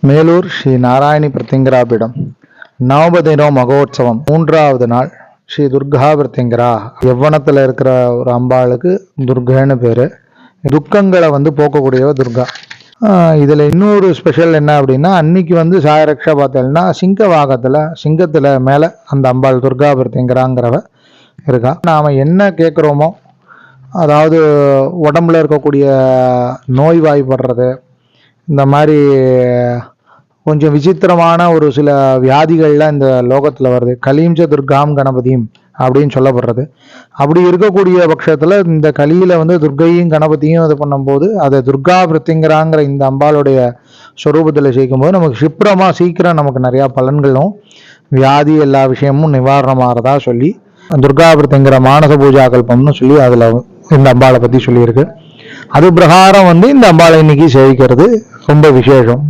மேலூர் ஸ்ரீ நாராயணி பிரத்திங்கராபீடம் நவபதினோ மகோத்சவம் 3வது நாள் ஸ்ரீ துர்கா பிரத்திங்கரா. யவ்வனத்தில் இருக்கிற ஒரு அம்பாளுக்கு துர்கான்னு பேர். துக்கங்களை போக்கக்கூடியவ துர்கா. இதில் இன்னொரு ஸ்பெஷல் என்ன அப்படின்னா, அன்னைக்கு சாயரக்ஷா பார்த்தேன்னா சிங்கத்தில் மேலே அந்த அம்பாள் துர்கா பிரத்திங்கராங்கிறவ இருக்கா. நாம் என்ன கேட்குறோமோ, அதாவது உடம்புல இருக்கக்கூடிய நோய்வாய்ப்படுறது, இந்த மாதிரி கொஞ்சம் விசித்திரமான ஒரு சில வியாதிகள்லாம் இந்த லோகத்தில் வருது. கலீம்ச துர்காம் கணபதியும் அப்படின்னு சொல்லப்படுறது. அப்படி இருக்கக்கூடிய பட்சத்தில் இந்த கலியில் துர்கையும் கணபதியும் இது பண்ணும்போது, அதை துர்கா பிரத்திங்கராங்கிற இந்த அம்பாளுடைய ஸ்வரூபத்தில் சேர்க்கும்போது நமக்கு சீக்கிரம் நமக்கு நிறையா பலன்களும் வியாதி எல்லா விஷயமும் நிவாரணமாகறதா சொல்லி துர்கா பிரத்திங்கிற மானச பூஜா கல்பம்னு சொல்லி அதில் இந்த அம்பாளை பற்றி சொல்லியிருக்கு. அது பிரகாரம் இந்த அம்பாளை இன்னைக்கு சேவிக்கிறது ரொம்ப விசேஷம்.